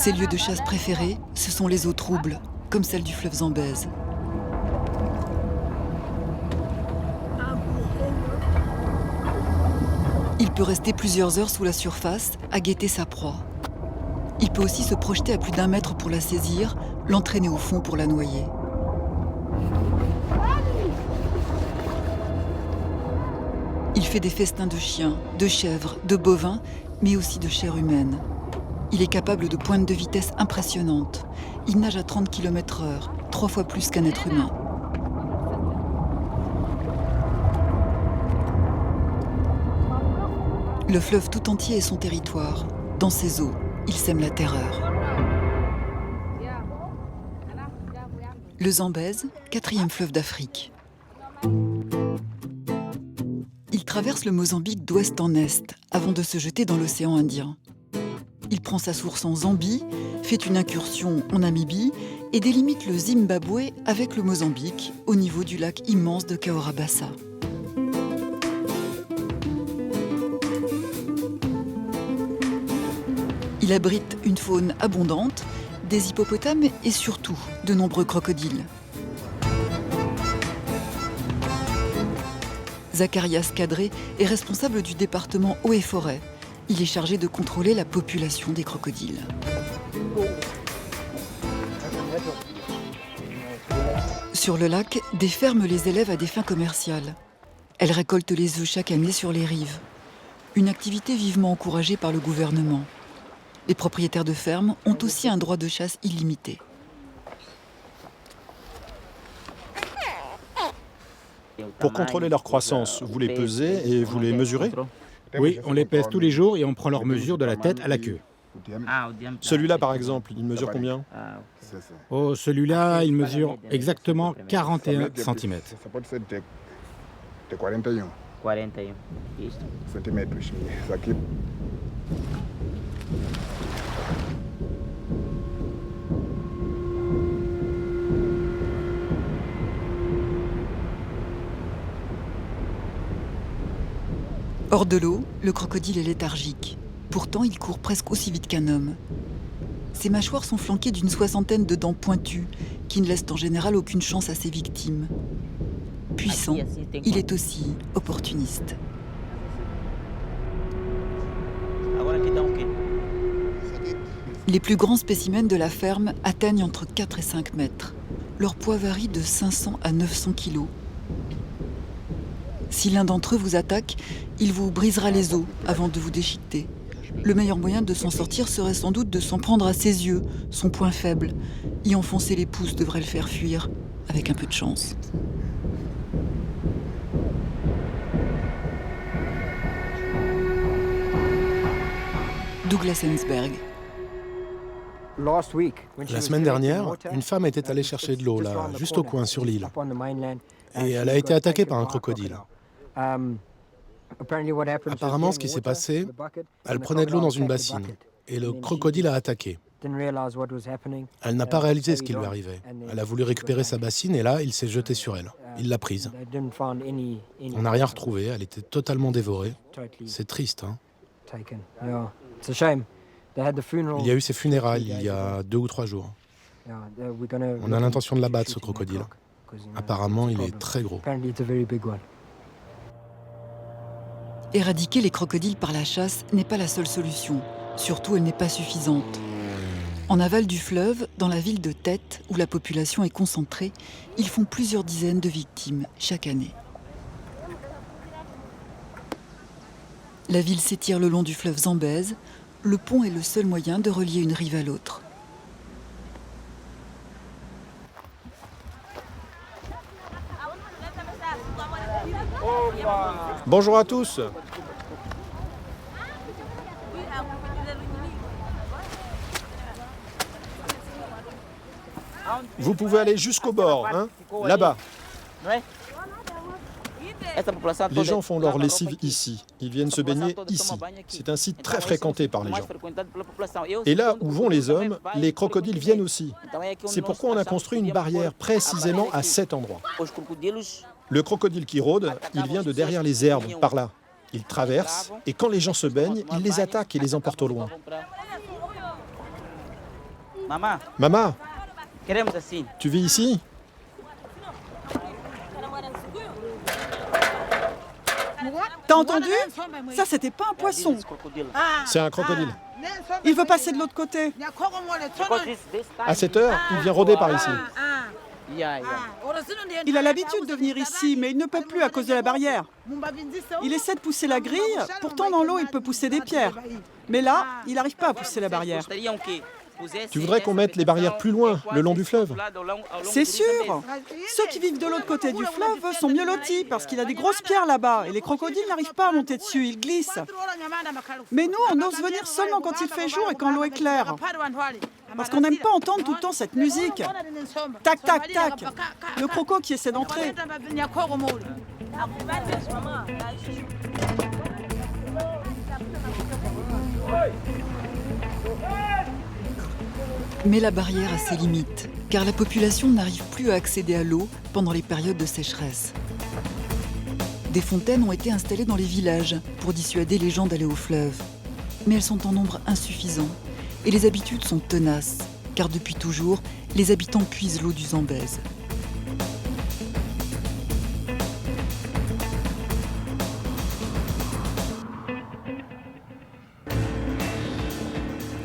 Ses lieux de chasse préférés, ce sont les eaux troubles, comme celle du fleuve Zambèze. Il peut rester plusieurs heures sous la surface à guetter sa proie. Il peut aussi se projeter à plus d'1 mètre pour la saisir, l'entraîner au fond pour la noyer. Il fait des festins de chiens, de chèvres, de bovins, mais aussi de chair humaine. Il est capable de pointes de vitesse impressionnantes. Il nage à 30 km/h, 3 fois plus qu'un être humain. Le fleuve tout entier est son territoire. Dans ses eaux, il sème la terreur. Le Zambèze, 4e fleuve d'Afrique. Il traverse le Mozambique d'ouest en est, avant de se jeter dans l'océan Indien. Il prend sa source en Zambie, fait une incursion en Namibie et délimite le Zimbabwe avec le Mozambique, au niveau du lac immense de Cahora Bassa. Il abrite une faune abondante, des hippopotames et surtout de nombreux crocodiles. Zacharias Cadré est responsable du département Eaux et Forêts. Il est chargé de contrôler la population des crocodiles. Sur le lac, des fermes les élèvent à des fins commerciales. Elles récoltent les œufs chaque année sur les rives. Une activité vivement encouragée par le gouvernement. Les propriétaires de fermes ont aussi un droit de chasse illimité. Pour contrôler leur croissance, vous les pesez et vous les mesurez? Oui, on les pèse tous les jours et on prend leur mesure de la tête à la queue. Celui-là, par exemple, il mesure combien? Oh, celui-là, il mesure exactement 41 cm. Hors de l'eau, le crocodile est léthargique. Pourtant, il court presque aussi vite qu'un homme. Ses mâchoires sont flanquées d'une 60aine de dents pointues, qui ne laissent en général aucune chance à ses victimes. Puissant, il est aussi opportuniste. Les plus grands spécimens de la ferme atteignent entre 4 et 5 mètres. Leur poids varie de 500 à 900 kilos. Si l'un d'entre eux vous attaque, il vous brisera les os avant de vous déchiqueter. Le meilleur moyen de s'en sortir serait sans doute de s'en prendre à ses yeux, son point faible. Y enfoncer les pouces devrait le faire fuir, avec un peu de chance. Douglas Ensberg. La semaine dernière, une femme était allée chercher de l'eau, là, juste au coin, sur l'île. Et elle a été attaquée par un crocodile. Apparemment, ce qui s'est passé, elle prenait de l'eau dans une bassine, et le crocodile a attaqué. Elle n'a pas réalisé ce qui lui arrivait. Elle a voulu récupérer sa bassine, et là, il s'est jeté sur elle. Il l'a prise. On n'a rien retrouvé, elle était totalement dévorée. C'est triste, hein? Il y a eu ses funérailles il y a 2 ou 3 jours. On a l'intention de l'abattre, ce crocodile. Apparemment, il est très gros. Éradiquer les crocodiles par la chasse n'est pas la seule solution. Surtout, elle n'est pas suffisante. En aval du fleuve, dans la ville de Tete, où la population est concentrée, ils font plusieurs dizaines de victimes chaque année. La ville s'étire le long du fleuve Zambèze. Le pont est le seul moyen de relier une rive à l'autre. Bonjour à tous. Vous pouvez aller jusqu'au bord, hein, là-bas. Les gens font leur lessive ici. Ils viennent se baigner ici. C'est un site très fréquenté par les gens. Et là où vont les hommes, les crocodiles viennent aussi. C'est pourquoi on a construit une barrière précisément à cet endroit. Le crocodile qui rôde, il vient de derrière les herbes, par là. Il traverse, et quand les gens se baignent, il les attaque et les emporte au loin. Maman, tu vis ici? T'as entendu? Ça, c'était pas un poisson. C'est un crocodile. Il veut passer de l'autre côté. À cette heure, il vient rôder par ici. Il a l'habitude de venir ici, mais il ne peut plus à cause de la barrière. Il essaie de pousser la grille, pourtant dans l'eau, il peut pousser des pierres. Mais là, il n'arrive pas à pousser la barrière. Tu voudrais qu'on mette les barrières plus loin, le long du fleuve? C'est sûr. Ceux qui vivent de l'autre côté du fleuve sont mieux lotis parce qu'il y a des grosses pierres là-bas et les crocodiles n'arrivent pas à monter dessus, ils glissent. Mais nous, on ose venir seulement quand il fait jour et quand l'eau est claire. Parce qu'on n'aime pas entendre tout le temps cette musique. Tac, tac, tac. Le croco qui essaie d'entrer. Mais la barrière a ses limites, car la population n'arrive plus à accéder à l'eau pendant les périodes de sécheresse. Des fontaines ont été installées dans les villages pour dissuader les gens d'aller au fleuve. Mais elles sont en nombre insuffisant et les habitudes sont tenaces, car depuis toujours, les habitants puisent l'eau du Zambèze.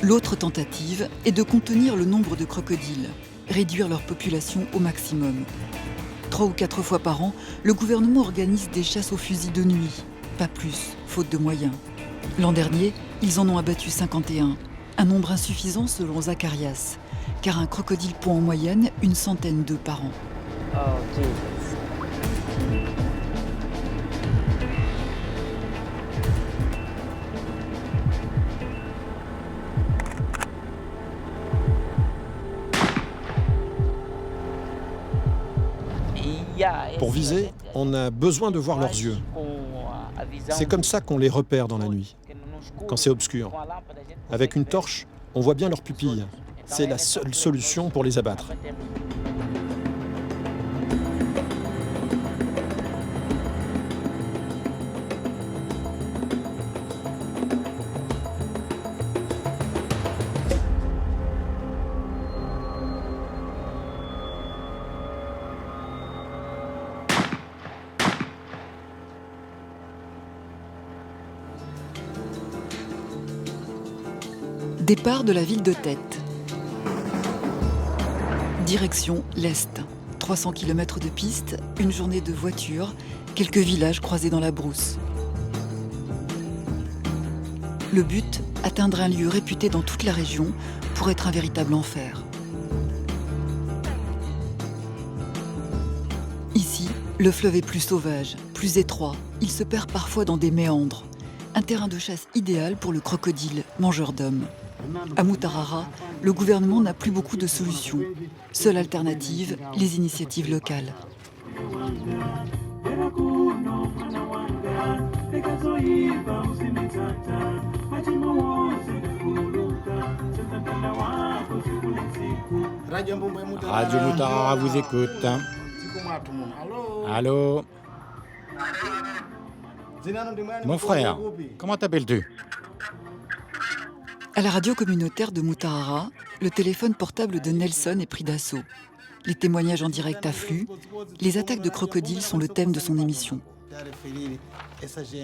L'autre tentative est de contenir le nombre de crocodiles, réduire leur population au maximum. 3 ou 4 fois par an, le gouvernement organise des chasses au fusil de nuit. Pas plus, faute de moyens. L'an dernier, ils en ont abattu 51, un nombre insuffisant selon Zacharias, car un crocodile pond en moyenne une centaine d'œufs par an. Pour viser, on a besoin de voir leurs yeux. C'est comme ça qu'on les repère dans la nuit, quand c'est obscur. Avec une torche, on voit bien leurs pupilles. C'est la seule solution pour les abattre. Départ de la ville de Tête. Direction l'Est. 300 km de piste, une journée de voiture, quelques villages croisés dans la brousse. Le but, atteindre un lieu réputé dans toute la région pour être un véritable enfer. Ici, le fleuve est plus sauvage, plus étroit. Il se perd parfois dans des méandres. Un terrain de chasse idéal pour le crocodile, mangeur d'hommes. À Mutarara, le gouvernement n'a plus beaucoup de solutions. Seule alternative, les initiatives locales. Radio Mutarara vous écoute. Allô? Mon frère, comment t'appelles-tu? À la radio communautaire de Mutarara, le téléphone portable de Nelson est pris d'assaut. Les témoignages en direct affluent. Les attaques de crocodiles sont le thème de son émission.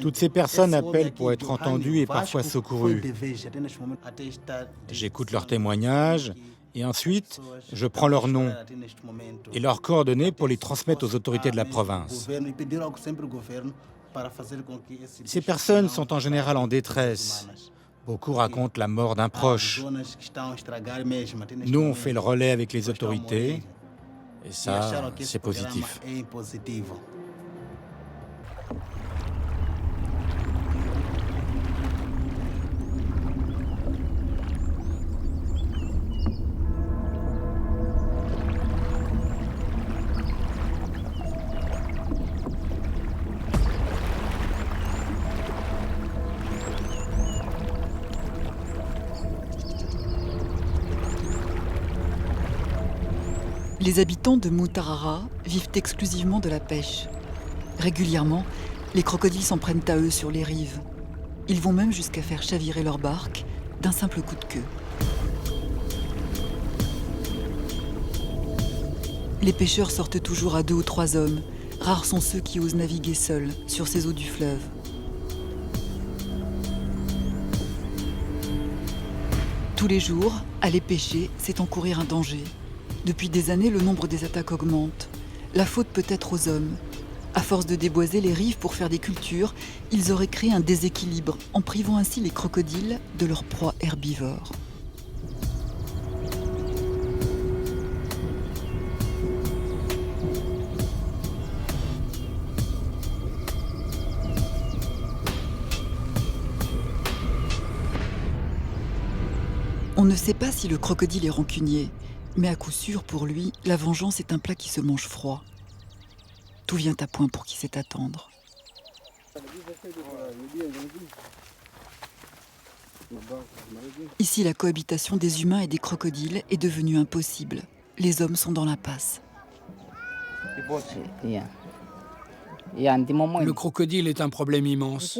Toutes ces personnes appellent pour être entendues et parfois secourues. J'écoute leurs témoignages et ensuite, je prends leurs noms et leurs coordonnées pour les transmettre aux autorités de la province. Ces personnes sont en général en détresse. Beaucoup racontent la mort d'un proche. Nous, on fait le relais avec les autorités et ça, c'est positif. Les habitants de Mutarara vivent exclusivement de la pêche. Régulièrement, les crocodiles s'en prennent à eux sur les rives. Ils vont même jusqu'à faire chavirer leur barque d'un simple coup de queue. Les pêcheurs sortent toujours à 2 ou 3 hommes. Rares sont ceux qui osent naviguer seuls sur ces eaux du fleuve. Tous les jours, aller pêcher, c'est encourir un danger. Depuis des années, le nombre des attaques augmente. La faute peut être aux hommes. À force de déboiser les rives pour faire des cultures, ils auraient créé un déséquilibre en privant ainsi les crocodiles de leur proie herbivore. On ne sait pas si le crocodile est rancunier, mais à coup sûr, pour lui, la vengeance est un plat qui se mange froid. Tout vient à point pour qui sait attendre. Ici, la cohabitation des humains et des crocodiles est devenue impossible. Les hommes sont dans l'impasse. Le crocodile est un problème immense.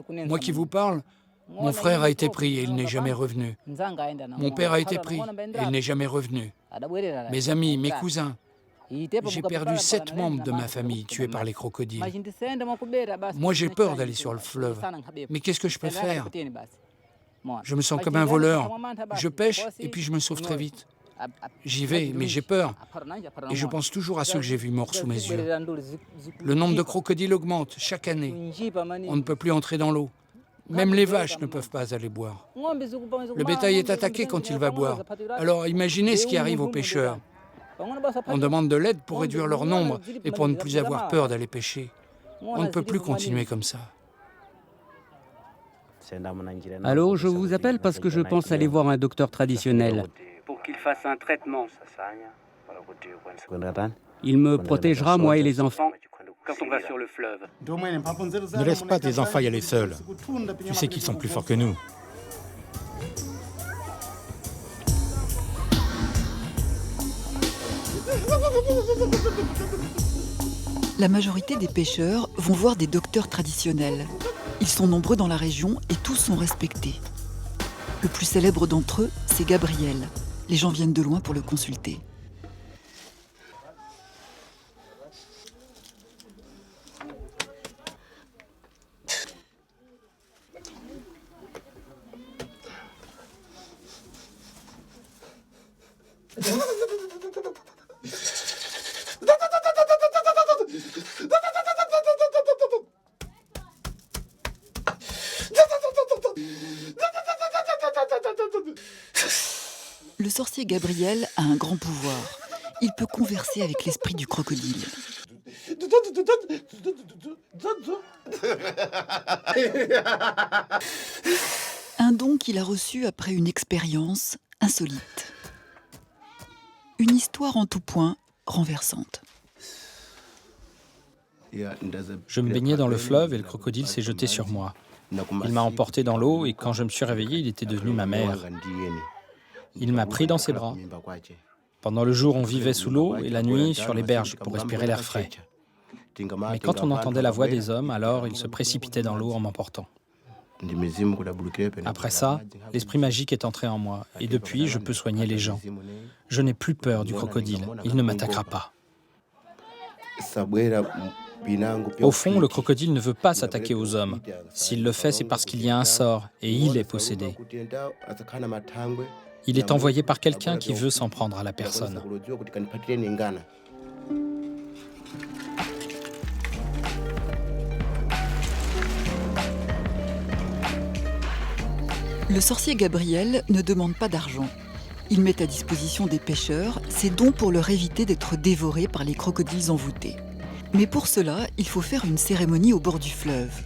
Moi qui vous parle, mon frère a été pris et il n'est jamais revenu. Mon père a été pris et il n'est jamais revenu. Mes amis, mes cousins. J'ai perdu 7 membres de ma famille tués par les crocodiles. Moi, j'ai peur d'aller sur le fleuve. Mais qu'est-ce que je peux faire? Je me sens comme un voleur. Je pêche et puis je me sauve très vite. J'y vais, mais j'ai peur. Et je pense toujours à ceux que j'ai vus morts sous mes yeux. Le nombre de crocodiles augmente chaque année. On ne peut plus entrer dans l'eau. Même les vaches ne peuvent pas aller boire. Le bétail est attaqué quand il va boire. Alors imaginez ce qui arrive aux pêcheurs. On demande de l'aide pour réduire leur nombre et pour ne plus avoir peur d'aller pêcher. On ne peut plus continuer comme ça. Allô, je vous appelle parce que je pense aller voir un docteur traditionnel. Pour qu'il fasse un traitement. Il me protégera, moi et les enfants, quand on va sur le fleuve. Ne laisse pas tes enfants y aller seuls. Tu sais qu'ils sont plus forts que nous. La majorité des pêcheurs vont voir des docteurs traditionnels. Ils sont nombreux dans la région et tous sont respectés. Le plus célèbre d'entre eux, c'est Gabriel. Les gens viennent de loin pour le consulter. Le sorcier Gabriel a un grand pouvoir. Il peut converser avec l'esprit du crocodile. Un don qu'il a reçu après une expérience insolite. Une histoire en tout point renversante. Je me baignais dans le fleuve et le crocodile s'est jeté sur moi. Il m'a emporté dans l'eau et quand je me suis réveillé, il était devenu ma mère. Il m'a pris dans ses bras. Pendant le jour, on vivait sous l'eau et la nuit, sur les berges pour respirer l'air frais. Mais quand on entendait la voix des hommes, alors ils se précipitaient dans l'eau en m'emportant. Après ça, l'esprit magique est entré en moi et depuis, je peux soigner les gens. Je n'ai plus peur du crocodile, il ne m'attaquera pas. Au fond, le crocodile ne veut pas s'attaquer aux hommes. S'il le fait, c'est parce qu'il y a un sort et il est possédé. Il est envoyé par quelqu'un qui veut s'en prendre à la personne. Le sorcier Gabriel ne demande pas d'argent. Il met à disposition des pêcheurs ses dons pour leur éviter d'être dévorés par les crocodiles envoûtés. Mais pour cela, il faut faire une cérémonie au bord du fleuve.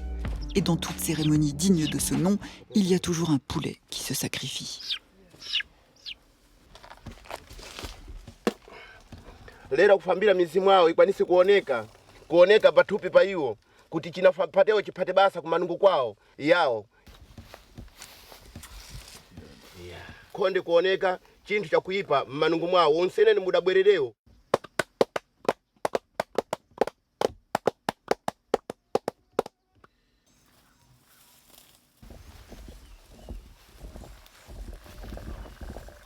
Et dans toute cérémonie digne de ce nom, il y a toujours un poulet qui se sacrifie. Lera kufambira mizimu yao ikwanise kuoneka patupi pa iwo kuti chinapateo chipate basa kumanungu kwao yao konde kuoneka chinthu chakuipa mmanungu mwawo onseneni mudabwerereo.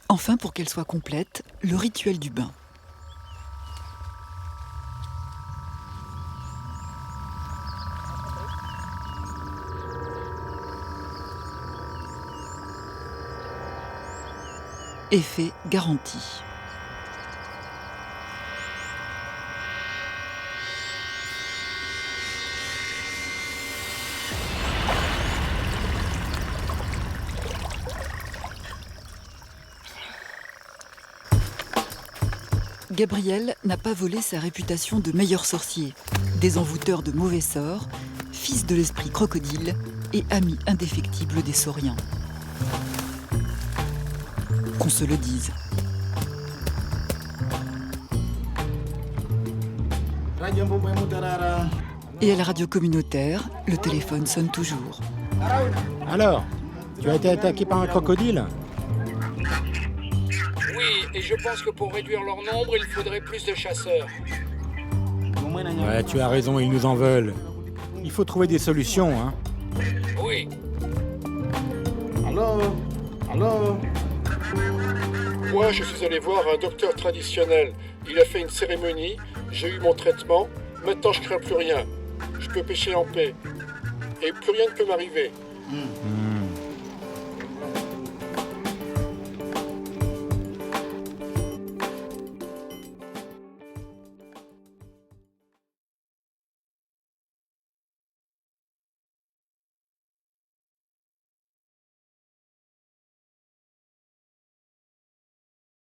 Enfin, pour qu'elle soit complète, le rituel du bain. Effet garanti. Gabriel n'a pas volé sa réputation de meilleur sorcier, désenvoûteur de mauvais sorts, fils de l'esprit crocodile et ami indéfectible des sauriens. Qu'on se le dise. Et à la radio communautaire, le téléphone sonne toujours. Alors, tu as été attaqué par un crocodile? Oui, et je pense que pour réduire leur nombre, il faudrait plus de chasseurs. Ouais, tu as raison, ils nous en veulent. Il faut trouver des solutions, hein. Oui. Allô? Moi, je suis allé voir un docteur traditionnel. Il a fait une cérémonie, j'ai eu mon traitement. Maintenant, je crains plus rien. Je peux pêcher en paix. Et plus rien ne peut m'arriver.